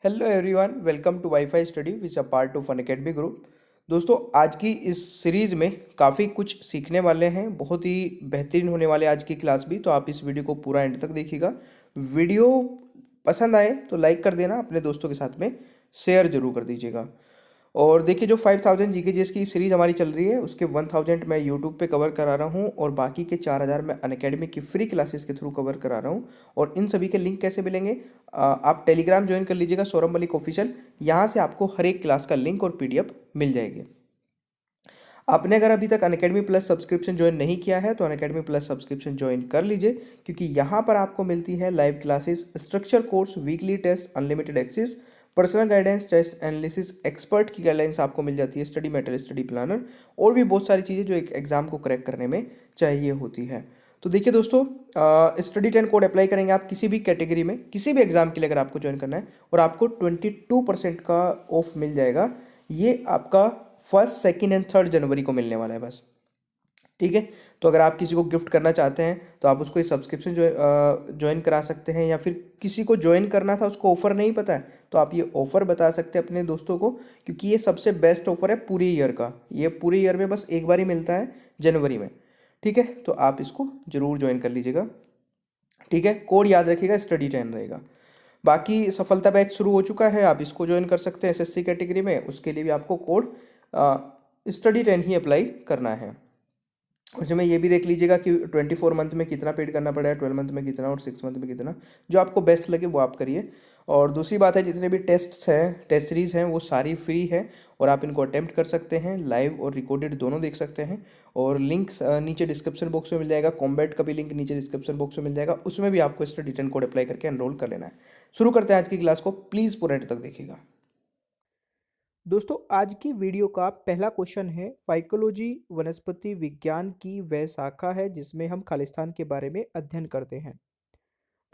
Hello everyone, welcome to WiFi study which a part of Unacademy group. दोस्तों, आज की इस सीरीज़ में काफ़ी कुछ सीखने वाले हैं। बहुत ही बेहतरीन होने वाले आज की क्लास भी। तो आप इस वीडियो को पूरा एंड तक देखिएगा। वीडियो पसंद आए तो लाइक कर देना, अपने दोस्तों के साथ में शेयर जरूर कर दीजिएगा। और देखिए, जो 5000 जीके की सीरीज़ हमारी चल रही है उसके 1000 मैं यूट्यूब पे कवर करा रहा हूँ और बाकी के 4000 मैं अनअकैडमी की फ्री क्लासेस के थ्रू कवर करा रहा हूँ। और इन सभी के लिंक कैसे मिलेंगे? आप टेलीग्राम ज्वाइन कर लीजिएगा, सौरभ मलिक ऑफिशियल। यहाँ से आपको हर एक क्लास का लिंक और पीडीएफ मिल जाएगी। आपने अगर अभी तक अनअकैडमी प्लस सब्सक्रिप्शन ज्वाइन नहीं किया है तो अनअकैडमी प्लस सब्सक्रिप्शन ज्वाइन कर लीजिए, क्योंकि यहाँ पर आपको मिलती है live classes, structure course, weekly test, unlimited access, personal guidance, test analysis, expert की गाइडलाइंस आपको मिल जाती है, स्टडी मटेरियल, स्टडी प्लानर और भी बहुत सारी चीज़ें जो एक एग्जाम को क्रैक करने में चाहिए होती है। तो देखिए दोस्तों, स्टडी 10 कोड अप्लाई करेंगे आप किसी भी कैटेगरी में, किसी भी एग्जाम के लिए अगर आपको ज्वाइन करना है, और आपको 22% का ऑफ मिल जाएगा। ये आपका 1st, 2nd एंड 3rd जनवरी को मिलने वाला है बस। ठीक है, तो अगर आप किसी को गिफ्ट करना चाहते हैं तो आप उसको ये सब्सक्रिप्शन ज्वाइन करा सकते हैं, या फिर किसी को ज्वाइन करना था उसको ऑफर नहीं पता है तो आप ये ऑफर बता सकते हैं अपने दोस्तों को, क्योंकि ये सबसे बेस्ट ऑफर है पूरे ईयर का। ये पूरे ईयर में बस एक बार ही मिलता है, जनवरी में। ठीक है, तो आप इसको जरूर ज्वाइन कर लीजिएगा। ठीक है, कोड याद रखिएगा, स्टडी 10 रहेगा। बाकी सफलता बैच शुरू हो चुका है, आप इसको ज्वाइन कर सकते हैं एसएससी कैटेगरी में। उसके लिए भी आपको कोड स्टडी 10 ही अप्लाई करना है। उसमें ये भी देख लीजिएगा कि 24 मंथ में कितना पेड करना पड़ेगा, 12 मंथ में कितना और 6 मंथ में कितना। जो आपको बेस्ट लगे वो आप करिए। और दूसरी बात है, जितने भी टेस्ट हैं, टेस्ट सीरीज़ हैं, वो सारी फ्री है और आप इनको अटेम्प्ट कर सकते हैं। लाइव और रिकॉर्डेड दोनों देख सकते हैं। और लिंक्स नीचे डिस्क्रिप्शन बॉक्स में मिल जाएगा। कॉम्बैट का भी लिंक नीचे डिस्क्रिप्शन बॉक्स में मिल जाएगा, उसमें भी आपको स्टडी 10 कोड अप्लाई करके एनरोल कर लेना है। शुरू करते हैं आज की क्लास को, प्लीज़ पूरे एंड तक देखिएगा। दोस्तों, आज की वीडियो का पहला क्वेश्चन है, फाइकोलॉजी वनस्पति विज्ञान की वह शाखा है जिसमें हम खालिस्तान के बारे में अध्ययन करते हैं।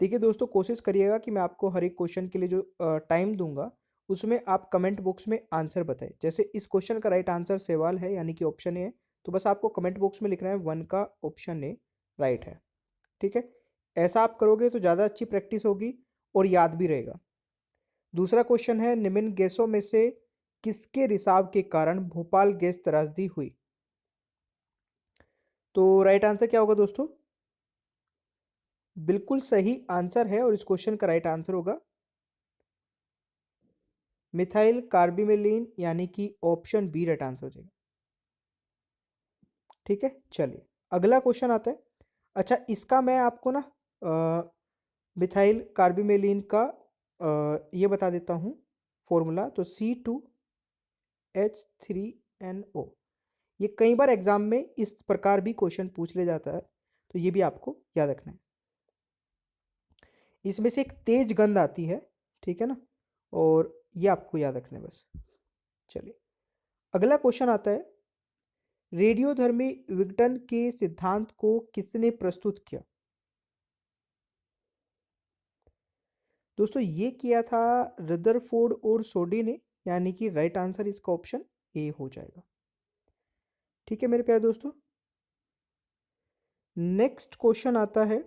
देखिए दोस्तों, कोशिश करिएगा कि मैं आपको हर एक क्वेश्चन के लिए जो टाइम दूंगा उसमें आप कमेंट बॉक्स में आंसर बताएं। जैसे इस क्वेश्चन का राइट आंसर सवाल है, यानी कि ऑप्शन ए है, तो बस आपको कमेंट बॉक्स में लिखना है 1 का ऑप्शन ए राइट है। ठीक है, ऐसा आप करोगे तो ज़्यादा अच्छी प्रैक्टिस होगी और याद भी रहेगा। दूसरा क्वेश्चन है, निम्न गैसों में से किसके रिसाव के कारण भोपाल गैस त्रासदी हुई? तो राइट आंसर क्या होगा दोस्तों? बिल्कुल सही आंसर है, और इस क्वेश्चन का राइट आंसर होगा मिथाइल कार्बिमेलिन, यानी कि ऑप्शन बी राइट आंसर हो जाएगा। ठीक है, चलिए अगला क्वेश्चन आता है। अच्छा, इसका मैं आपको ना मिथाइल कार्बिमेलिन का ये बता देता हूँ फॉर्मूला। तो C2H3NO, ये कई बार एग्जाम में इस प्रकार भी क्वेश्चन पूछ ले जाता है, तो ये भी आपको याद रखना है। इसमें से एक तेज गंध आती है, ठीक है ना, और ये आपको याद रखना है बस। चलिए अगला क्वेश्चन आता है, रेडियोधर्मी विघटन के सिद्धांत को किसने प्रस्तुत किया? दोस्तों, ये किया था रदरफोर्ड और सोडी ने, यानी कि राइट आंसर इसका ऑप्शन ए हो जाएगा। ठीक है मेरे प्यारे दोस्तों, नेक्स्ट क्वेश्चन आता है,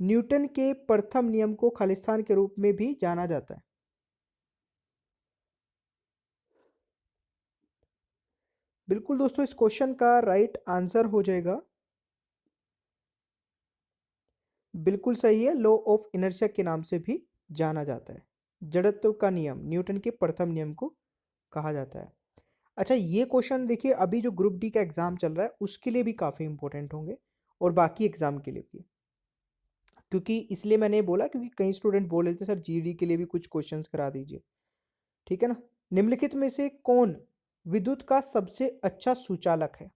न्यूटन के प्रथम नियम को खालिस्तान के रूप में भी जाना जाता है। बिल्कुल दोस्तों, इस क्वेश्चन का राइट आंसर हो जाएगा, बिल्कुल सही है, लॉ ऑफ इनर्शिया के नाम से भी जाना जाता है। जड़त्व का नियम, न्यूटन के प्रथम नियम को कहा जाता है। अच्छा, ये क्वेश्चन देखिए, अभी जो ग्रुप डी का एग्जाम चल रहा है उसके लिए भी काफ़ी इंपॉर्टेंट होंगे और बाकी एग्जाम के लिए भी। क्योंकि इसलिए मैंने बोला, क्योंकि कई स्टूडेंट बोल रहे थे सर जीडी के लिए भी कुछ क्वेश्चंस करा दीजिए। ठीक है ना, निम्नलिखित में से कौन विद्युत का सबसे अच्छा सुचालक है?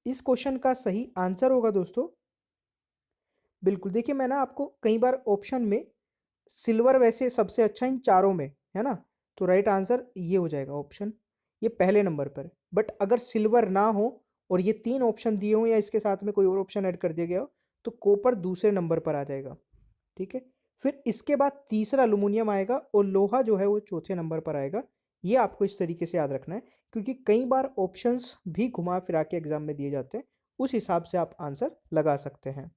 इस क्वेश्चन का सही आंसर होगा दोस्तों, बिल्कुल देखिए, मैं ना आपको कई बार ऑप्शन में सिल्वर वैसे सबसे अच्छा इन चारों में है ना, तो राइट आंसर ये हो जाएगा ऑप्शन, ये पहले नंबर पर। बट अगर सिल्वर ना हो और ये 3 ऑप्शन दिए हो या इसके साथ में कोई और ऑप्शन ऐड कर दिया गया हो, तो कॉपर दूसरे नंबर पर आ जाएगा। ठीक है, फिर इसके बाद तीसरा एल्युमिनियम आएगा और लोहा जो है वो चौथे नंबर पर आएगा। ये आपको इस तरीके से याद रखना है, क्योंकि कई बार ऑप्शंस भी घुमा फिरा के एग्जाम में दिए जाते हैं, उस हिसाब से आप आंसर लगा सकते हैं।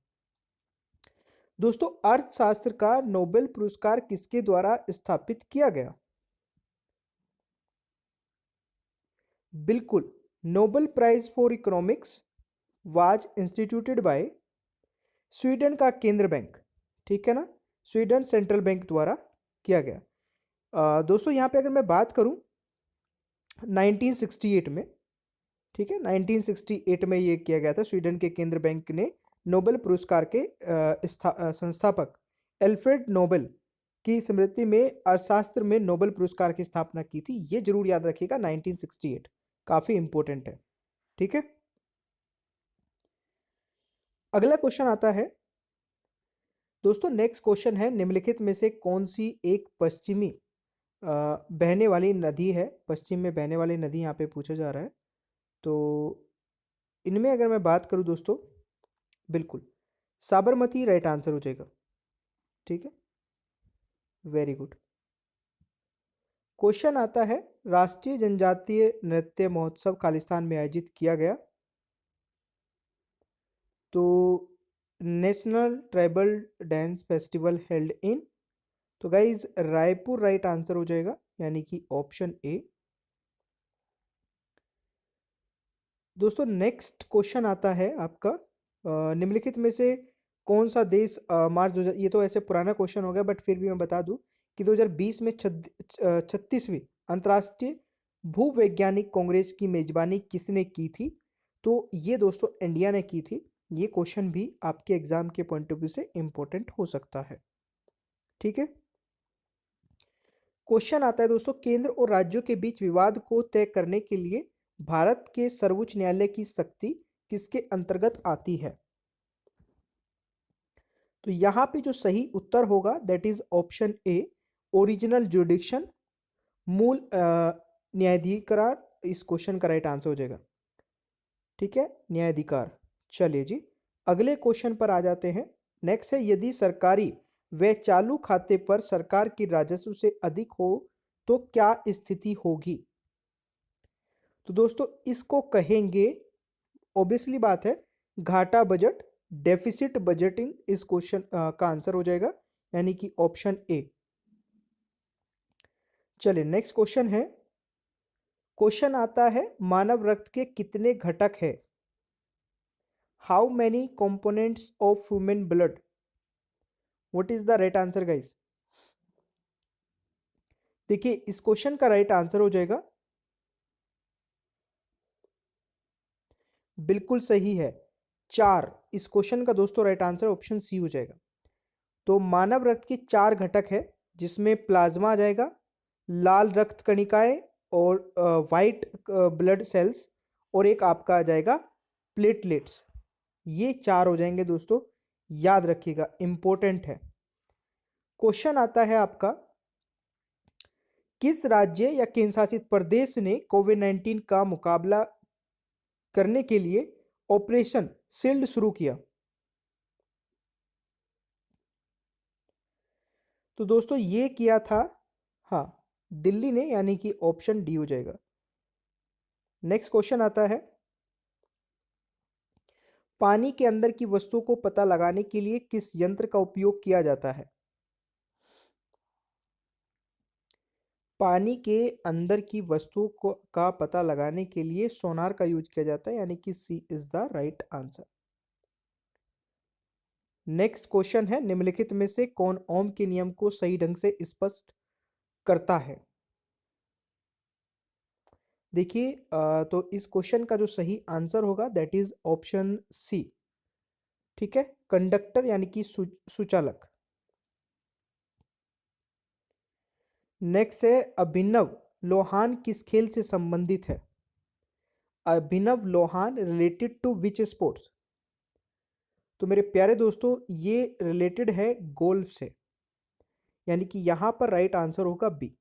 दोस्तों अर्थशास्त्र का नोबेल पुरस्कार किसके द्वारा स्थापित किया गया? बिल्कुल, Nobel prize for economics was instituted by Sweden का केंद्र बैंक, ठीक है ना, स्वीडन सेंट्रल बैंक द्वारा किया गया। दोस्तों यहाँ पे अगर मैं बात करूँ 1968 में, ठीक है, 1968 में ये किया गया था। स्वीडन के केंद्र बैंक ने नोबेल पुरस्कार के संस्थापक एल्फ्रेड नोबेल की स्मृति में अर्थशास्त्र में नोबेल पुरस्कार की स्थापना की थी। ये जरूर याद रखिएगा, 1968 काफी इंपॉर्टेंट है, ठीक है। अगला क्वेश्चन आता है दोस्तों, नेक्स्ट क्वेश्चन है, निम्नलिखित में से कौन सी एक पश्चिमी बहने वाली नदी है? पश्चिम में बहने वाली नदी यहाँ पे पूछा जा रहा है। तो इनमें अगर मैं बात करूँ दोस्तों, बिल्कुल साबरमती राइट आंसर हो जाएगा, ठीक है, वेरी गुड। क्वेश्चन आता है, राष्ट्रीय जनजातीय नृत्य महोत्सव खालिस्तान में आयोजित किया गया। तो national tribal dance festival held in, तो गाइज रायपुर राइट आंसर हो जाएगा, यानी कि ऑप्शन ए। दोस्तों नेक्स्ट क्वेश्चन आता है आपका, निम्नलिखित में से कौन सा देश मार्च 2000, ये तो ऐसे पुराना क्वेश्चन हो गया बट फिर भी मैं बता दूं कि 2020 में 36वीं अंतर्राष्ट्रीय भूवैज्ञानिक कांग्रेस की मेजबानी किसने की थी? तो ये दोस्तों इंडिया ने की थी। ये क्वेश्चन भी आपके एग्जाम के पॉइंट ऑफ व्यू से इंपॉर्टेंट हो सकता है, ठीक है। क्वेश्चन आता है दोस्तों, केंद्र और राज्यों के बीच विवाद को तय करने के लिए भारत के सर्वोच्च न्यायालय की शक्ति किसके अंतर्गत आती है? तो यहां पे जो सही उत्तर होगा that is option A, original जुडिक्शन, मूल न्यायाधिकार इस क्वेश्चन का राइट आंसर हो जाएगा, ठीक है, न्यायाधिकार। चलिए जी अगले क्वेश्चन पर आ जाते हैं। नेक्स्ट है, यदि सरकारी व चालू खाते पर सरकार की राजस्व से अधिक हो तो क्या स्थिति होगी? तो दोस्तों इसको कहेंगे, ऑब्वियसली बात है, घाटा बजट, डेफिसिट बजटिंग इस क्वेश्चन का आंसर हो जाएगा, यानी कि ऑप्शन ए। चलिए नेक्स्ट क्वेश्चन है, क्वेश्चन आता है, मानव रक्त के कितने घटक है? How many components of human blood? What is the right answer guys? देखिए इस क्वेश्चन का राइट आंसर हो जाएगा, बिल्कुल सही है, 4। इस क्वेश्चन का दोस्तों राइट आंसर ऑप्शन सी हो जाएगा। तो मानव रक्त के 4 घटक है, जिसमें प्लाज्मा आ जाएगा, लाल रक्त कणिकाएं और वाइट ब्लड सेल्स, और एक आपका आ जाएगा प्लेटलेट्स। ये 4 हो जाएंगे दोस्तों, याद रखिएगा, इंपॉर्टेंट है। क्वेश्चन आता है आपका, किस राज्य या केंद्र शासित प्रदेश ने कोविड-19 का मुकाबला करने के लिए ऑपरेशन शील्ड शुरू किया? तो दोस्तों ये किया था, हाँ, दिल्ली ने, यानी कि ऑप्शन डी हो जाएगा। नेक्स्ट क्वेश्चन आता है, पानी के अंदर की वस्तुओं को पता लगाने के लिए किस यंत्र का उपयोग किया जाता है? पानी के अंदर की वस्तुओं को का पता लगाने के लिए सोनार का यूज किया जाता है, यानी कि C is the right answer. Next question है, निम्नलिखित में से कौन ओम के नियम को सही ढंग से स्पष्ट करता है? देखिए तो इस क्वेश्चन का जो सही आंसर होगा दैट इज ऑप्शन सी, ठीक है, कंडक्टर यानी कि सुचालक। नेक्स्ट है, अभिनव लोहान किस खेल से संबंधित है? Abhinav Lohan related to which sports? तो मेरे प्यारे दोस्तों ये रिलेटेड है गोल्फ से, यानी कि यहां पर राइट आंसर होगा बी।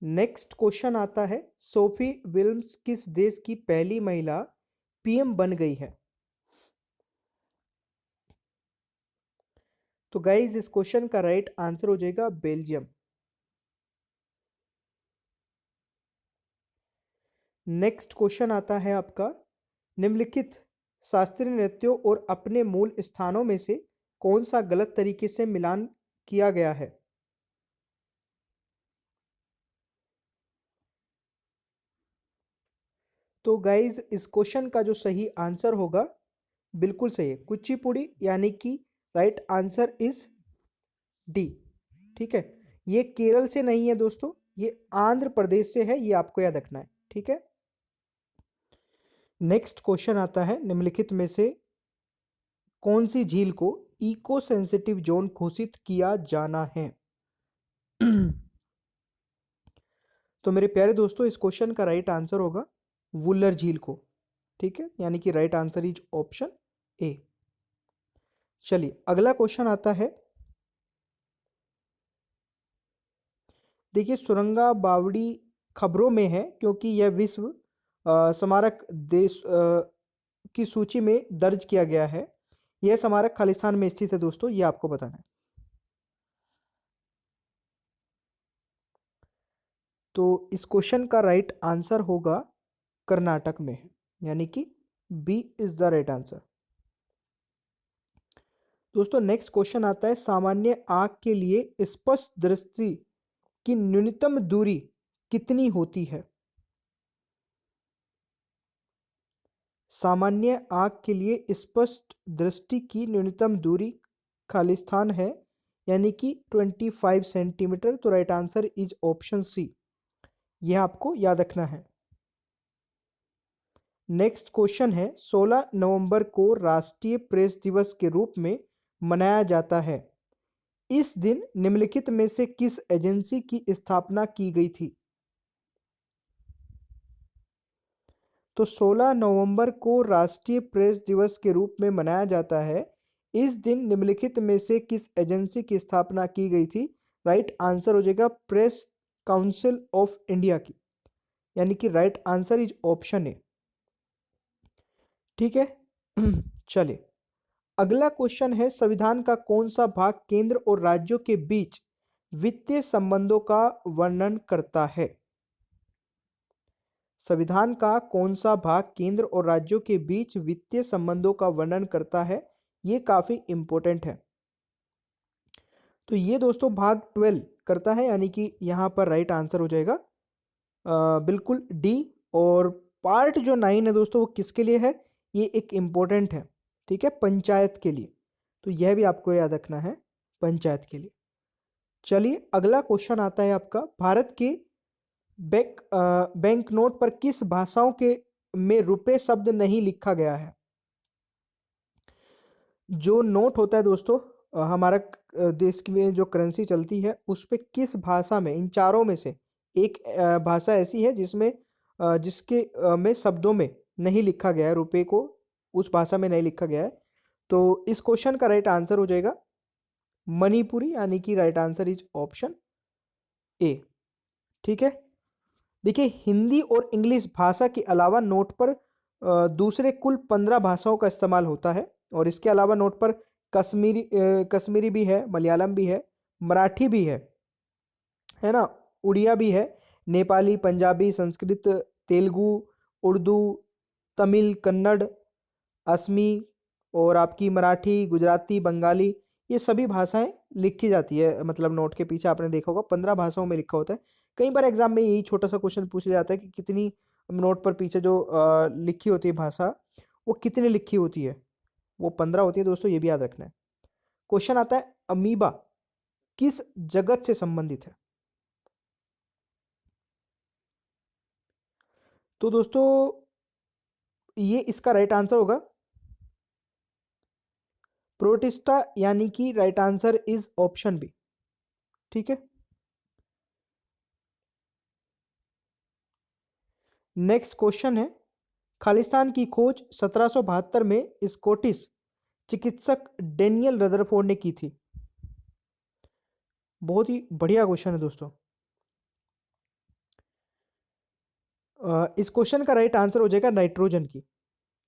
नेक्स्ट क्वेश्चन आता है, सोफी विल्म्स किस देश की पहली महिला पीएम बन गई है? तो गाइज इस क्वेश्चन का राइट आंसर हो जाएगा बेल्जियम। नेक्स्ट क्वेश्चन आता है आपका, निम्नलिखित शास्त्रीय नृत्यों और अपने मूल स्थानों में से कौन सा गलत तरीके से मिलान किया गया है? तो गाइज इस क्वेश्चन का जो सही आंसर होगा, बिल्कुल सही है, कुचिपुड़ी, यानी कि राइट आंसर इज डी। ठीक है, ये केरल से नहीं है दोस्तों, ये आंध्र प्रदेश से है, ये आपको याद रखना है। ठीक है, नेक्स्ट क्वेश्चन आता है, निम्नलिखित में से कौन सी झील को इको सेंसिटिव जोन घोषित किया जाना है? तो मेरे प्यारे दोस्तों, इस क्वेश्चन का राइट आंसर होगा वुलर झील को। ठीक है, यानी कि right answer is option A. चलिए अगला क्वेश्चन आता है, देखिए सुरंगा बावड़ी खबरों में है क्योंकि यह विश्व स्मारक देश की सूची में दर्ज किया गया है। यह स्मारक खालिस्तान में स्थित है दोस्तों, यह आपको बताना है। तो इस क्वेश्चन का राइट आंसर होगा कर्नाटक में है, यानी कि B is the right answer. दोस्तों नेक्स्ट क्वेश्चन आता है, सामान्य आंख के लिए स्पष्ट दृष्टि की न्यूनतम दूरी कितनी होती है? सामान्य आंख के लिए स्पष्ट दृष्टि की न्यूनतम दूरी खालिस्तान है, यानी कि 25 सेंटीमीटर। तो right answer is option C, यह आपको याद रखना है। नेक्स्ट क्वेश्चन है, 16 नवंबर को राष्ट्रीय प्रेस दिवस के रूप में मनाया जाता है। इस दिन निम्नलिखित में से किस एजेंसी की स्थापना की गई थी? तो 16 नवंबर को राष्ट्रीय प्रेस दिवस के रूप में मनाया जाता है। इस दिन निम्नलिखित में से किस एजेंसी की स्थापना की गई थी? राइट आंसर हो जाएगा प्रेस काउंसिल ऑफ इंडिया की, यानी कि right answer is option A. ठीक है, चलिए अगला क्वेश्चन है, संविधान का कौन सा भाग केंद्र और राज्यों के बीच वित्तीय संबंधों का वर्णन करता है? संविधान का कौन सा भाग केंद्र और राज्यों के बीच वित्तीय संबंधों का वर्णन करता है? ये काफी इंपॉर्टेंट है। तो ये दोस्तों भाग 12 करता है, यानी कि यहां पर राइट आंसर हो जाएगा बिल्कुल डी। और पार्ट जो 9 है दोस्तों, वो किसके लिए है? ये एक इम्पोर्टेंट है, ठीक है, पंचायत के लिए। तो यह भी आपको याद रखना है, पंचायत के लिए। चलिए अगला क्वेश्चन आता है आपका, भारत के बैंक नोट पर किस भाषाओं के में रुपए शब्द नहीं लिखा गया है? जो नोट होता है दोस्तों, हमारा देश में जो करेंसी चलती है उस पे किस भाषा में, इन चारों में से एक भाषा ऐसी है जिसमें जिसके में शब्दों में नहीं लिखा गया है, रुपए को उस भाषा में नहीं लिखा गया है। तो इस क्वेश्चन का राइट आंसर हो जाएगा मणिपुरी, यानी कि right answer is option A. ठीक है, देखिए हिंदी और इंग्लिश भाषा के अलावा नोट पर दूसरे कुल 15 भाषाओं का इस्तेमाल होता है। और इसके अलावा नोट पर कश्मीरी भी है, मलयालम भी है, मराठी भी है ना, उड़िया भी है, नेपाली, पंजाबी, संस्कृत, तेलुगु, उर्दू, तमिल, कन्नड़, असमी और आपकी मराठी, गुजराती, बंगाली, ये सभी भाषाएं लिखी जाती है। मतलब नोट के पीछे आपने देखा होगा 15 भाषाओं में लिखा होता है। कई बार एग्जाम में यही छोटा सा क्वेश्चन पूछ लिया जाता है कि कितनी नोट पर पीछे जो लिखी होती है भाषा, वो कितनी लिखी होती है? वो 15 होती है दोस्तों, ये भी याद रखना है। क्वेश्चन आता है, अमीबा किस जगत से संबंधित है? तो दोस्तों ये इसका राइट आंसर होगा प्रोटिस्टा, यानी कि right answer is option B. ठीक है, नेक्स्ट क्वेश्चन है, खालिस्तान की खोज 1772 में स्कॉटिश चिकित्सक डेनियल रदरफोर्ड ने की थी। बहुत ही बढ़िया क्वेश्चन है दोस्तों। इस क्वेश्चन का राइट आंसर हो जाएगा नाइट्रोजन की।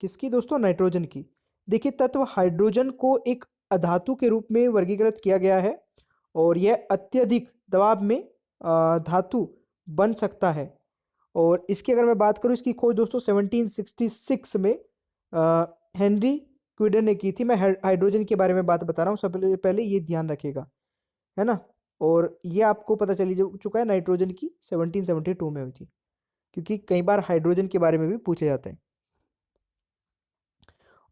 किसकी दोस्तों? नाइट्रोजन की। देखिए तत्व हाइड्रोजन को एक अधातु के रूप में वर्गीकृत किया गया है और यह अत्यधिक दबाव में धातु बन सकता है। और इसकी अगर मैं बात करूं, इसकी खोज दोस्तों 1766 में हेनरी क्विडन ने की थी। मैं हाइड्रोजन के बारे में बात बता रहा हूँ, सबसे पहले ये ध्यान रखिएगा, है ना। और ये आपको पता चली चुका है, नाइट्रोजन की 1772 में हुई थी, क्योंकि कई बार हाइड्रोजन के बारे में भी पूछे जाते हैं।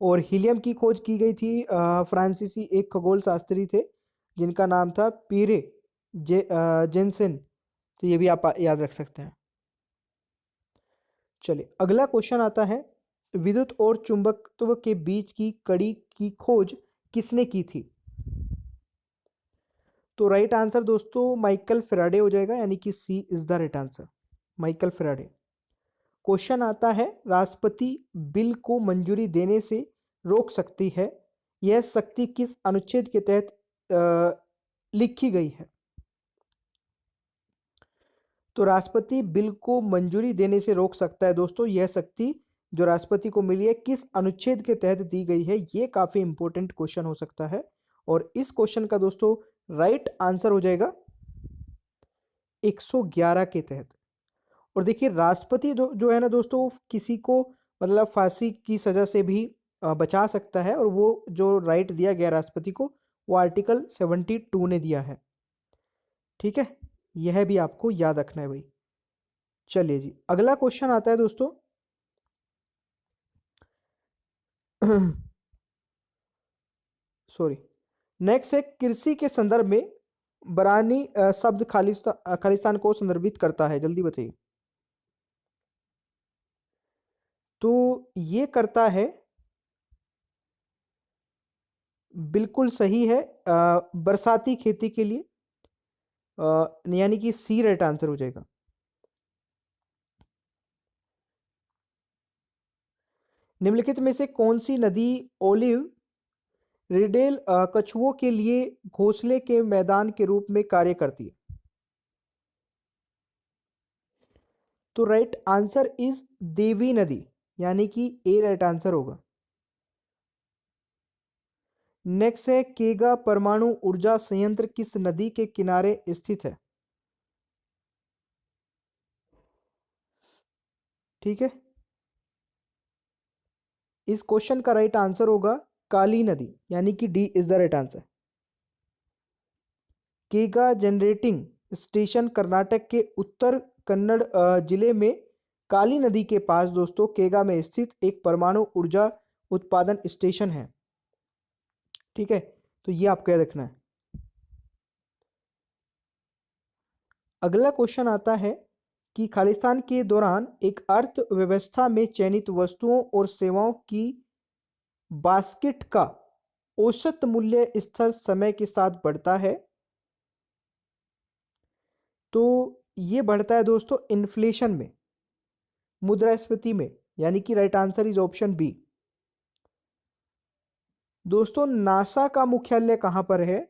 और हीलियम की खोज की गई थी, फ्रांसीसी एक खगोल शास्त्री थे जिनका नाम था पीरे जेनसेन। तो ये भी आप याद रख सकते हैं। चलिए अगला क्वेश्चन आता है, विद्युत और चुंबकत्व के बीच की कड़ी की खोज किसने की थी? तो राइट आंसर दोस्तों माइकल फैराडे हो जाएगा, यानी कि C is the right answer, Michael Faraday. Question आता है, राष्ट्रपति बिल को मंजूरी देने से रोक सकती है, यह शक्ति किस अनुच्छेद के तहत लिखी गई है? तो राष्ट्रपति बिल को मंजूरी देने से रोक सकता है दोस्तों, यह शक्ति जो राष्ट्रपति को मिली है किस अनुच्छेद के तहत दी गई है? ये काफी इंपॉर्टेंट क्वेश्चन हो सकता है, और इस क्वेश्चन का दोस्तों राइट आंसर हो जाएगा 111 के तहत। और देखिए राष्ट्रपति जो है ना दोस्तों, किसी को मतलब फांसी की सजा से भी बचा सकता है, और वो जो राइट दिया गया राष्ट्रपति को, वो आर्टिकल 72 ने दिया है। ठीक है, यह भी आपको याद रखना है भाई। चलिए जी अगला क्वेश्चन आता है दोस्तों, सॉरी, नेक्स्ट है, कृषि के संदर्भ में बरानी शब्द खालिस्तान को संदर्भित करता है, जल्दी बताइए। तो ये करता है, बिल्कुल सही है, बरसाती खेती के लिए, यानी कि सी राइट आंसर हो जाएगा। निम्नलिखित में से कौन सी नदी ओलिव रिडेल कछुओं के लिए घोंसले के मैदान के रूप में कार्य करती है? तो राइट आंसर इज देवी नदी, यानी कि ए राइट आंसर होगा। नेक्स्ट है, केगा परमाणु ऊर्जा संयंत्र किस नदी के किनारे स्थित है? ठीक है, इस क्वेश्चन का राइट आंसर होगा काली नदी, यानी कि D is the right answer. केगा जनरेटिंग स्टेशन कर्नाटक के उत्तर कन्नड़ जिले में काली नदी के पास दोस्तों केगा में स्थित एक परमाणु ऊर्जा उत्पादन स्टेशन है। ठीक है, तो ये आपको याद रखना है। अगला क्वेश्चन आता है कि खालिस्तान के दौरान एक अर्थव्यवस्था में चयनित वस्तुओं और सेवाओं की बास्केट का औसत मूल्य स्तर समय के साथ बढ़ता है। तो ये बढ़ता है दोस्तों इन्फ्लेशन में, मुद्रास्फीति में, यानी कि right answer is option B. दोस्तों नासा का मुख्यालय कहां पर है?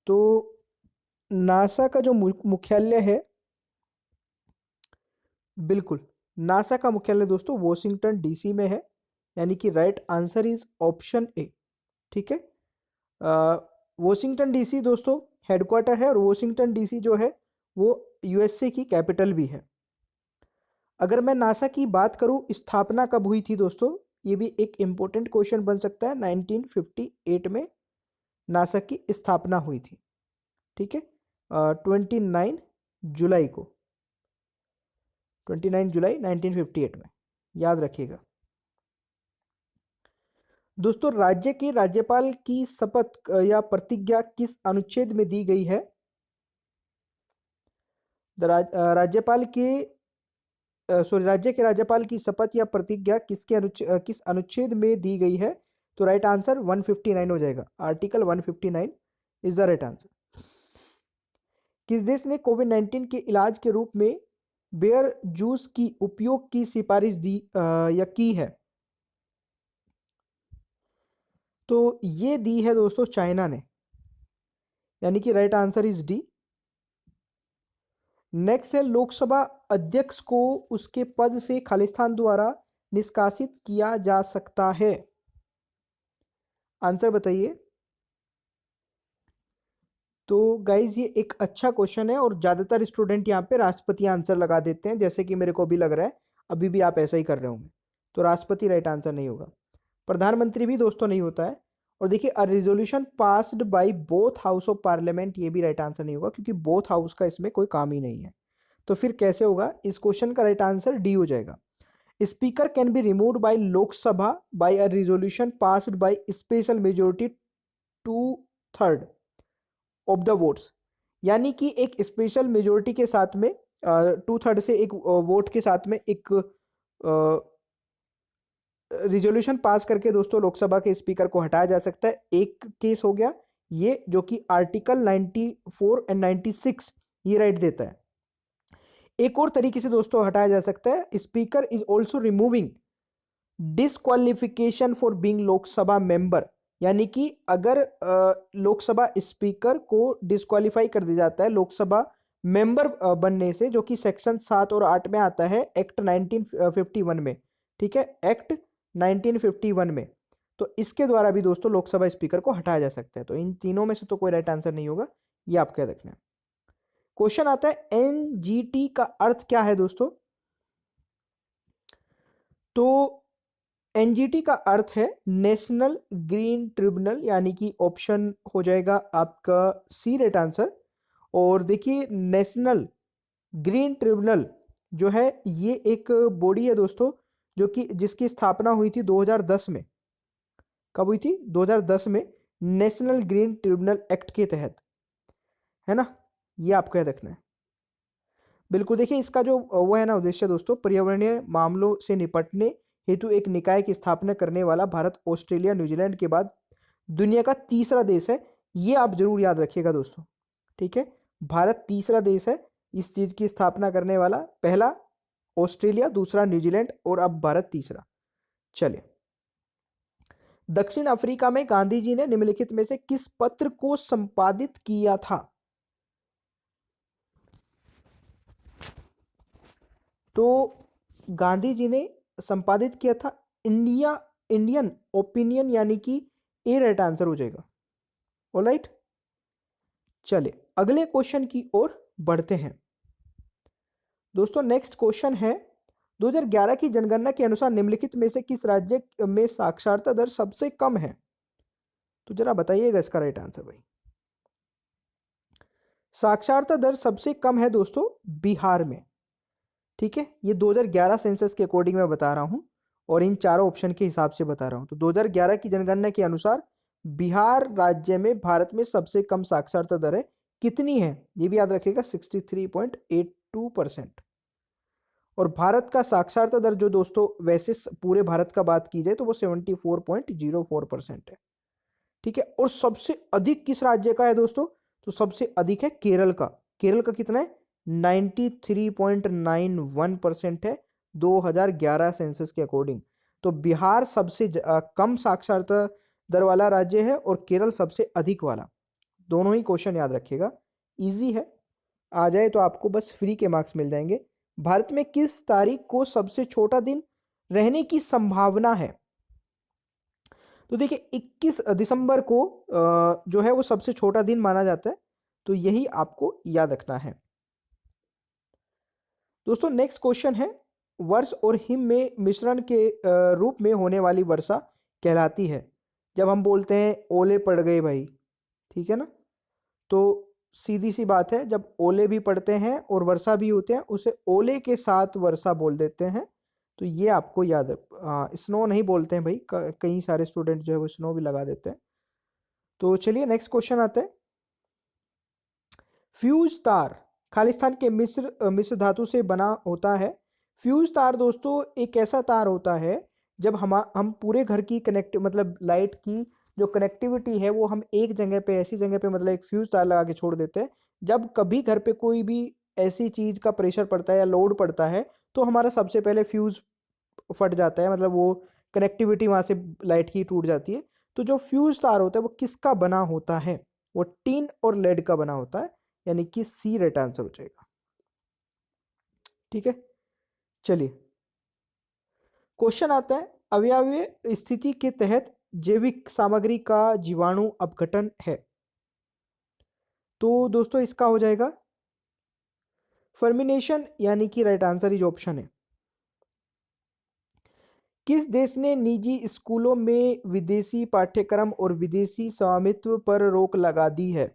तो नासा का जो मुख्यालय है, बिल्कुल नासा का मुख्यालय दोस्तों वॉशिंगटन डीसी में है, यानी कि right answer is option A. ठीक है, वॉशिंगटन डीसी दोस्तों हेडक्वार्टर है, और वॉशिंगटन डीसी जो है वो यूएसए की कैपिटल भी है। अगर मैं नासा की बात करूं, स्थापना कब हुई थी दोस्तों? ये भी एक इंपॉर्टेंट क्वेश्चन बन सकता है। 1958 में नासा की स्थापना हुई थी। ठीक है, 29 जुलाई को, 29 जुलाई 1958 में, याद रखिएगा दोस्तों। राज्य के राज्यपाल की शपथ या प्रतिज्ञा किस अनुच्छेद में दी गई है? राज्यपाल के सॉरी, राज्य के राज्यपाल की शपथ या प्रतिज्ञा किस अनुच्छेद में दी गई है? तो राइट आंसर 159 हो जाएगा, article 159 is the right answer. किस देश ने कोविड-19 के इलाज के रूप में बेयर जूस की उपयोग की सिफारिश दी या की है? तो ये दी है दोस्तों चाइना ने, यानी कि right answer is D. Next है, लोकसभा अध्यक्ष को उसके पद से खालिस्तान द्वारा निष्कासित किया जा सकता है? आंसर बताइए। तो गाइज ये एक अच्छा क्वेश्चन है, और ज़्यादातर स्टूडेंट यहाँ पे राष्ट्रपति आंसर लगा देते हैं, जैसे कि मेरे को अभी लग रहा है, अभी भी आप ऐसा ही कर रहे होंगे। तो राष्ट्रपति राइट आंसर नहीं होगा। प्रधानमंत्री भी दोस्तों नहीं होता है। और देखिए अ resolution passed by both house of parliament, ये भी राइट आंसर नहीं होगा क्योंकि बोथ हाउस का इसमें कोई काम ही नहीं है। तो फिर कैसे होगा, इस क्वेश्चन का राइट आंसर डी हो जाएगा। Speaker can be removed by Lok Sabha by a resolution passed by special majority 2/3 of the votes, यानी कि एक स्पेशल मेजोरिटी के साथ में 2/3 से एक वोट के साथ में एक रिजोल्यूशन पास करके दोस्तों लोकसभा के स्पीकर को हटाया जा सकता है। एक केस हो गया ये, जो कि आर्टिकल 94 एंड 96 ये राइट देता है। एक और तरीके से दोस्तों हटाया जा सकता है, speaker is also removing disqualification for being Lok Sabha member, यानी कि अगर लोकसभा स्पीकर को डिसक्वालीफाई कर दिया जाता है लोकसभा मेंबर बनने से, जो कि सेक्शन 7 और 8 में आता है एक्ट 1951 में, ठीक है, एक्ट 1951 में, तो इसके द्वारा भी दोस्तों लोकसभा स्पीकर को हटाया जा सकता है। तो इन तीनों में से तो कोई राइट आंसर नहीं होगा, ये आपको याद रखना है। क्वेश्चन आता है एनजीटी का अर्थ क्या है दोस्तों। तो एनजीटी का अर्थ है नेशनल ग्रीन ट्रिब्यूनल, यानी कि ऑप्शन हो जाएगा आपका सी राइट आंसर। और देखिए नेशनल ग्रीन ट्रिब्यूनल जो है ये एक बॉडी है दोस्तों, जो कि जिसकी स्थापना हुई थी 2010 में। कब हुई थी? 2010 में, नेशनल ग्रीन ट्रिब्यूनल एक्ट के तहत, है ना, ये आपको याद रखना है। बिल्कुल, देखिए इसका जो वो है ना उद्देश्य दोस्तों, पर्यावरणीय मामलों से निपटने हेतु एक निकाय की स्थापना करने वाला भारत, ऑस्ट्रेलिया, न्यूजीलैंड के बाद दुनिया का तीसरा देश है। ये आप जरूर याद रखिएगा दोस्तों, ठीक है। भारत तीसरा देश है इस चीज की स्थापना करने वाला, पहला ऑस्ट्रेलिया, दूसरा न्यूजीलैंड और अब भारत तीसरा। चलिए, दक्षिण अफ्रीका में गांधी जी ने निम्नलिखित में से किस पत्र को संपादित किया था? तो गांधी जी ने संपादित किया था इंडियन ओपिनियन, यानी कि ए राइट आंसर हो जाएगा। ऑलराइट, चलिए अगले क्वेश्चन की ओर बढ़ते हैं दोस्तों। नेक्स्ट क्वेश्चन है 2011 की जनगणना के अनुसार निम्नलिखित में से किस राज्य में साक्षरता दर सबसे कम है? तो जरा बताइएगा इसका राइट आंसर भाई। साक्षरता दर सबसे कम है दोस्तों बिहार में, ठीक है। ये 2011 सेंसस के अकॉर्डिंग मैं बता रहा हूं और इन चारों ऑप्शन के हिसाब से बता रहा हूं। तो 2011 की जनगणना के अनुसार बिहार राज्य में भारत में सबसे कम साक्षरता दर है। कितनी है ये भी याद रखिएगा, 63.82%। और भारत का साक्षरता दर जो दोस्तों वैसे पूरे भारत का बात की जाए तो वो 74.04% है, ठीक है। और सबसे अधिक किस राज्य का है दोस्तों? तो सबसे अधिक है केरल का। केरल का कितना है? 93.91% है 2011 सेंसस के अकॉर्डिंग। तो बिहार सबसे कम साक्षरता दर वाला राज्य है और केरल सबसे अधिक वाला। दोनों ही क्वेश्चन याद रखिएगा, इजी है, आ जाए तो आपको बस फ्री के मार्क्स मिल जाएंगे। भारत में किस तारीख को सबसे छोटा दिन रहने की संभावना है? तो देखिए 21 दिसंबर को जो है वो सबसे छोटा दिन माना जाता है, तो यही आपको याद रखना है दोस्तों। नेक्स्ट क्वेश्चन है वर्ष और हिम में मिश्रण के रूप में होने वाली वर्षा कहलाती है। जब हम बोलते हैं ओले पड़ गए भाई, ठीक है ना, तो सीधी सी बात है, जब ओले भी पड़ते हैं और वर्षा भी होते हैं उसे ओले के साथ वर्षा बोल देते हैं। तो ये आपको याद है। स्नो नहीं बोलते हैं भाई, कई सारे स्टूडेंट जो है वो स्नो भी लगा देते हैं। तो चलिए नेक्स्ट क्वेश्चन आता है। फ्यूज तार खालिस्तान के मिश्र धातु से बना होता है। फ्यूज तार दोस्तों एक ऐसा तार होता है जब हम पूरे घर की कनेक्ट मतलब लाइट की जो कनेक्टिविटी है वो हम एक जगह पे, ऐसी जगह पे मतलब एक फ्यूज तार लगा के छोड़ देते हैं। जब कभी घर पे कोई भी ऐसी चीज का प्रेशर पड़ता है या लोड पड़ता है तो हमारा सबसे पहले फ्यूज फट जाता है, मतलब वो कनेक्टिविटी वहां से लाइट की टूट जाती है। तो जो फ्यूज तार होता है वो किसका बना होता है? वो टीन और लेड का बना होता है, यानी कि सी राइट आंसर हो जाएगा, ठीक है। चलिए क्वेश्चन आता है अवयवीय स्थिति के तहत जैविक सामग्री का जीवाणु अपघटन है। तो दोस्तों इसका हो जाएगा फर्मिनेशन, यानी कि राइट आंसर इज ऑप्शन है। किस देश ने निजी स्कूलों में विदेशी पाठ्यक्रम और विदेशी स्वामित्व पर रोक लगा दी है?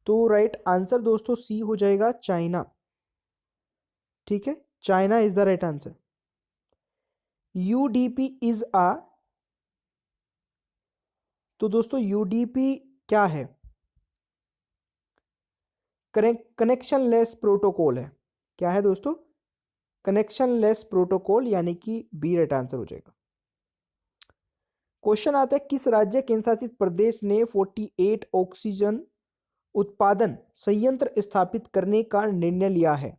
तो राइट आंसर दोस्तों सी हो जाएगा, चाइना। ठीक है, China is the right answer. UDP is uh, तो दोस्तों यूडीपी क्या है? कनेक्शन लेस प्रोटोकॉल है। क्या है दोस्तों? कनेक्शन लेस प्रोटोकॉल, यानी कि बी राइट आंसर हो जाएगा। क्वेश्चन आता है, किस राज्य केंद्र शासित प्रदेश ने 48 ऑक्सीजन उत्पादन संयंत्र स्थापित करने का निर्णय लिया है?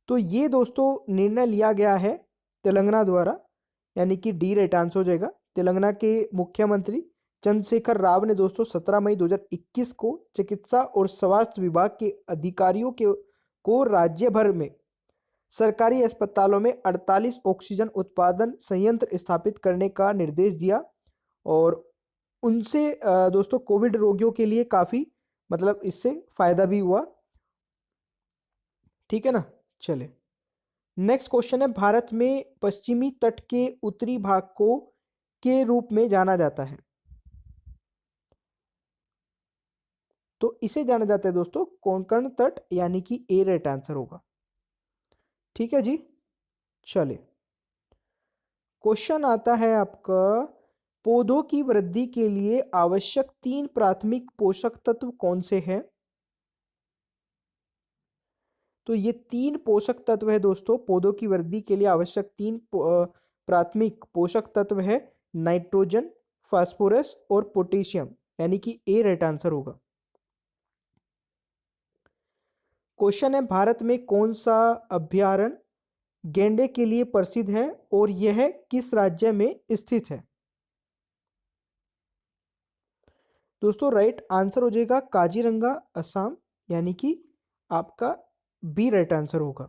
तो ये दोस्तों निर्णय लिया गया है तेलंगाना द्वारा, यानी कि डी राइट आंसर हो जाएगा। तेलंगाना के मुख्यमंत्री चंद्रशेखर राव ने दोस्तों 17 मई 2021 को चिकित्सा और स्वास्थ्य विभाग के अधिकारियों को राज्य भर में सरकारी अस्पतालों में 48 ऑक्सीजन उत्पादन संयंत्र स्थापित करने का निर्देश दिया। और उनसे दोस्तों कोविड रोगियों के लिए काफ़ी मतलब इससे फायदा भी हुआ। ठीक है ना, चले नेक्स्ट क्वेश्चन है, भारत में पश्चिमी तट के उत्तरी भाग को के रूप में जाना जाता है? तो इसे जाना जाता है दोस्तों कोंकण तट, यानी कि ए राइट आंसर होगा। ठीक है जी, चले क्वेश्चन आता है आपका, पौधों की वृद्धि के लिए आवश्यक 3 प्राथमिक पोषक तत्व कौन से हैं? तो ये 3 पोषक तत्व है दोस्तों, पौधों की वृद्धि के लिए आवश्यक 3 प्राथमिक पोषक तत्व है, नाइट्रोजन, फास्फोरस और पोटेशियम, यानी कि ए राइट आंसर होगा। क्वेश्चन है, भारत में कौन सा अभयारण्य गैंडे के लिए प्रसिद्ध है और यह किस राज्य में स्थित है? दोस्तों राइट आंसर हो जाएगा काजीरंगा, असम, यानी कि आपका बी राइट आंसर होगा।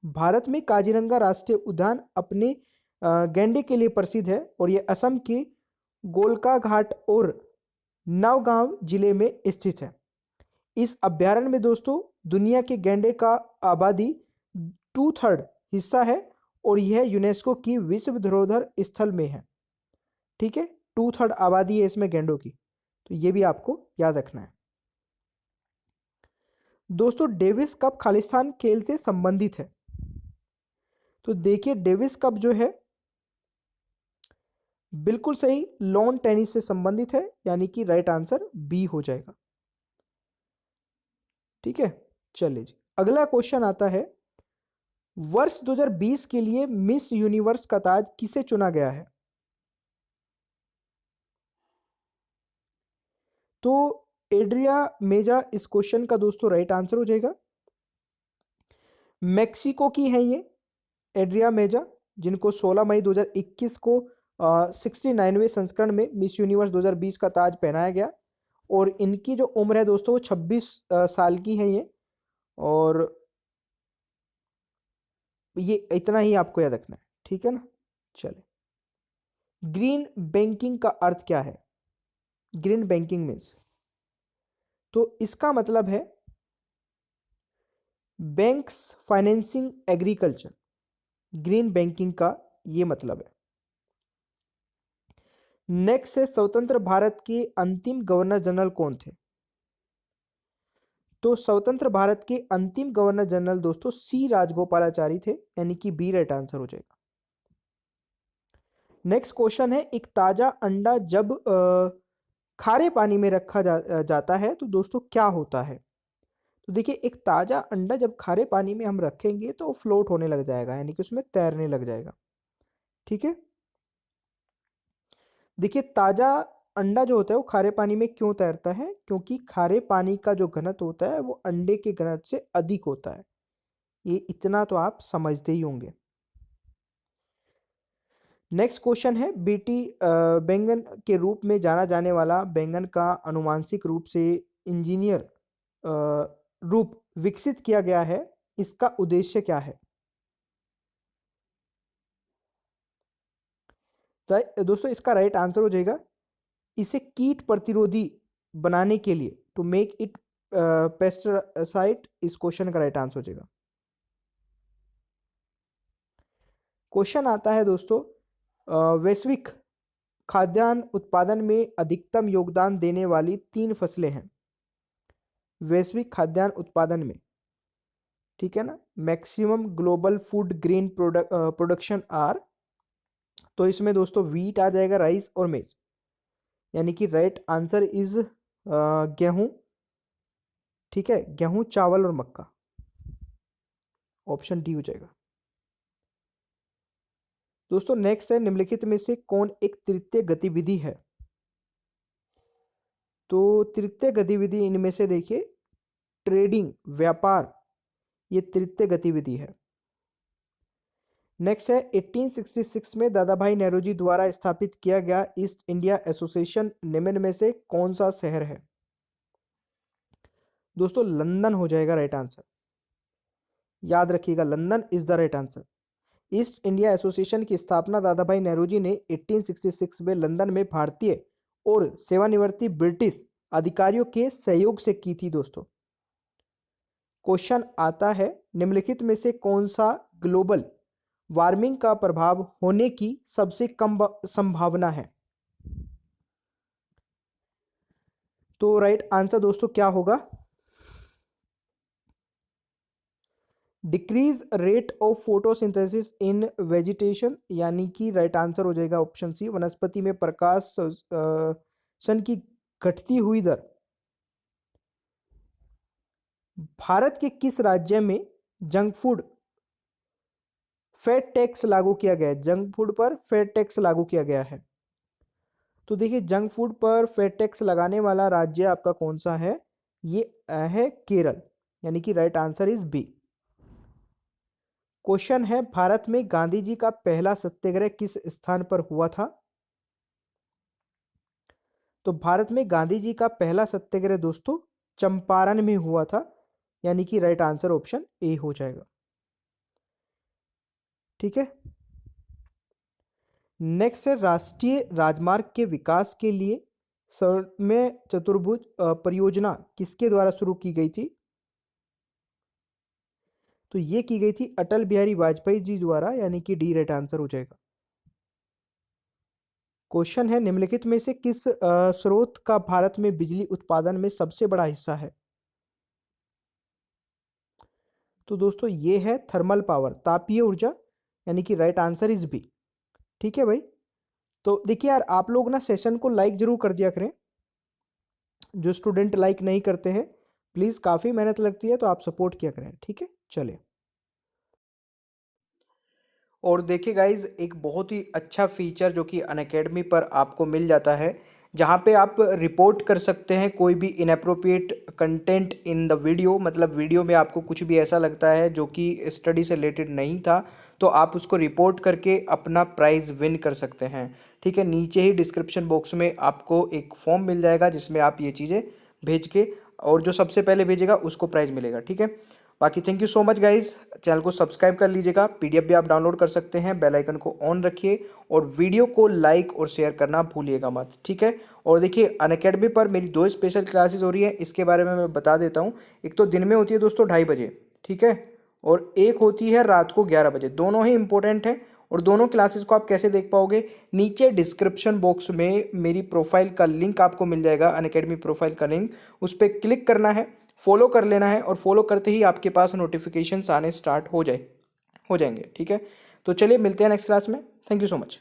भारत में काजीरंगा राष्ट्रीय उद्यान अपने गैंडे के लिए प्रसिद्ध है और यह असम के गोलका घाट और नौगांव जिले में स्थित है। इस अभ्यारण्य में दोस्तों दुनिया के गैंडे का आबादी 2/3 हिस्सा है और यह यूनेस्को की विश्व धरोहर स्थल में है। ठीक है, 2/3 आबादी है इसमें गैंडों की, तो ये भी आपको याद रखना है। दोस्तों डेविस कप खालिस्तान खेल से संबंधित है? तो देखिए डेविस कप जो है बिल्कुल सही लॉन टेनिस से संबंधित है, यानी कि राइट आंसर बी हो जाएगा। ठीक है, चलिए जी अगला क्वेश्चन आता है, वर्ष 2020 के लिए मिस यूनिवर्स का ताज किसे चुना गया है? तो एड्रिया मेजा इस क्वेश्चन का दोस्तों राइट आंसर हो जाएगा। मेक्सिको की है ये एड्रिया मेजा, जिनको 16 मई 2021 को 69वें संस्करण में मिस यूनिवर्स 2020 का ताज पहनाया गया और इनकी जो उम्र है दोस्तों वो 26 साल की है ये। और ये इतना ही आपको याद रखना है, ठीक है ना। चले, ग्रीन बैंकिंग का अर्थ क्या है? ग्रीन बैंकिंग मीन्स, तो इसका मतलब है banks financing agriculture, green banking का ये मतलब है। नेक्स्ट है, स्वतंत्र भारत के अंतिम गवर्नर जनरल कौन थे? तो स्वतंत्र भारत के अंतिम गवर्नर जनरल दोस्तों सी राजगोपालाचारी थे, यानी कि बी राइट आंसर हो जाएगा। नेक्स्ट क्वेश्चन है, एक ताजा अंडा जब खारे पानी में रखा जाता है तो दोस्तों क्या होता है? तो देखिए एक ताजा अंडा जब खारे पानी में हम रखेंगे तो फ्लोट होने लग जाएगा, यानी कि उसमें तैरने लग जाएगा। ठीक है, देखिए ताजा अंडा जो होता है वो खारे पानी में क्यों तैरता है? क्योंकि खारे पानी का जो घनत्व होता है वो अंडे के घनत्व से अधिक होता है। ये इतना तो आप समझते ही होंगे। नेक्स्ट क्वेश्चन है, बीटी बैंगन के रूप में जाना जाने वाला बैंगन का अनुवांशिक रूप से इंजीनियर रूप विकसित किया गया है, इसका उद्देश्य क्या है? तो दोस्तों इसका राइट आंसर हो जाएगा, इसे कीट प्रतिरोधी बनाने के लिए, टू मेक इट पेस्टिसाइड, इस क्वेश्चन का राइट आंसर हो जाएगा। क्वेश्चन आता है दोस्तों, वैश्विक खाद्यान्न उत्पादन में अधिकतम योगदान देने वाली 3 फसलें हैं। वैश्विक खाद्यान्न उत्पादन में, ठीक है ना, maximum global food grain production are, तो इसमें दोस्तों वीट आ जाएगा, राइस और मेज, यानी कि राइट आंसर इज गेहूं, ठीक है, गेहूं, चावल और मक्का, ऑप्शन डी हो जाएगा। दोस्तों नेक्स्ट है, निम्नलिखित में से कौन एक तृतीय गतिविधि है? तो तृतीय गतिविधि इनमें से देखिए, ट्रेडिंग, व्यापार, ये तृतीय गतिविधि है। नेक्स्ट है, 1866 में दादा भाई नेहरू द्वारा स्थापित किया गया ईस्ट इंडिया एसोसिएशन निम्न में से कौन सा शहर है? दोस्तों लंदन हो जाएगा राइट आंसर, याद रखिएगा, London is the right answer. East India association की स्थापना दादा भाई नेहरू जी ने 1866 में लंदन में भारतीय और सेवानिवृत्ति ब्रिटिश अधिकारियों के सहयोग से की थी दोस्तों। क्वेश्चन आता है, निम्नलिखित में से कौन सा ग्लोबल वार्मिंग का प्रभाव होने की सबसे कम संभावना है? तो राइट आंसर दोस्तों क्या होगा? Decrease rate of photosynthesis in vegetation, यानी कि राइट आंसर हो जाएगा ऑप्शन सी, वनस्पति में प्रकाश सन की घटती हुई दर। भारत के किस राज्य में जंक फूड फैट टैक्स लागू किया गया है? जंक फूड पर फैट टैक्स लागू किया गया है। तो देखिए, जंक फूड पर फैट टैक्स लगाने वाला राज्य आपका कौन सा है? ये है केरल, यानी कि right answer is B. Question है, भारत में गांधी जी का पहला सत्याग्रह किस स्थान पर हुआ था? तो भारत में गांधी जी का पहला सत्याग्रह दोस्तों चंपारण में हुआ था, यानी कि राइट आंसर ऑप्शन ए हो जाएगा। ठीक है, नेक्स्ट है, राष्ट्रीय राजमार्ग के विकास के लिए स्वर्णिम चतुर्भुज परियोजना किसके द्वारा शुरू की गई थी? तो ये की गई थी अटल बिहारी वाजपेयी जी द्वारा, यानी कि डी राइट आंसर हो जाएगा। क्वेश्चन है, निम्नलिखित में से किस स्रोत का भारत में बिजली उत्पादन में सबसे बड़ा हिस्सा है? तो दोस्तों ये है थर्मल पावर, तापीय ऊर्जा, यानी कि राइट आंसर इज बी। ठीक है भाई, तो देखिए यार, आप लोग ना सेशन को लाइक जरूर कर दिया करें। जो स्टूडेंट लाइक नहीं करते हैं, प्लीज, काफी मेहनत लगती है, तो आप सपोर्ट किया करें। ठीक है, चलिए। और देखिए गाइज, एक बहुत ही अच्छा फीचर जो कि अनअकैडमी पर आपको मिल जाता है, जहाँ पे आप रिपोर्ट कर सकते हैं कोई भी inappropriate content in the video, मतलब वीडियो में आपको कुछ भी ऐसा लगता है जो कि स्टडी से रिलेटेड नहीं था, तो आप उसको रिपोर्ट करके अपना प्राइज़ विन कर सकते हैं। ठीक है, नीचे ही डिस्क्रिप्शन बॉक्स में आपको एक फॉर्म मिल जाएगा जिसमें आप ये चीज़ें भेज के, और जो सबसे पहले भेजेगा उसको प्राइज़ मिलेगा। ठीक है, बाकी thank you so much guys, channel को सब्सक्राइब कर लीजिएगा, पीडीएफ भी आप डाउनलोड कर सकते हैं, बेल आइकन को ऑन रखिए और वीडियो को लाइक और शेयर करना भूलिएगा मत। ठीक है, और देखिए अनअकैडमी पर मेरी 2 स्पेशल क्लासेस हो रही है, इसके बारे में मैं बता देता हूँ। एक तो दिन में होती है दोस्तों 2:30 बजे, ठीक है, और एक होती है रात को 11 बजे। दोनों ही इंपॉर्टेंट है, और दोनों क्लासेस को आप कैसे देख पाओगे? नीचे डिस्क्रिप्शन बॉक्स में मेरी प्रोफाइल का लिंक आपको मिल जाएगा, अनअकैडमी प्रोफाइल का लिंक, उस पर क्लिक करना है, फॉलो कर लेना है, और फॉलो करते ही आपके पास नोटिफिकेशंस आने स्टार्ट हो जाएंगे। ठीक है, तो चलिए मिलते हैं नेक्स्ट क्लास में। Thank you so much.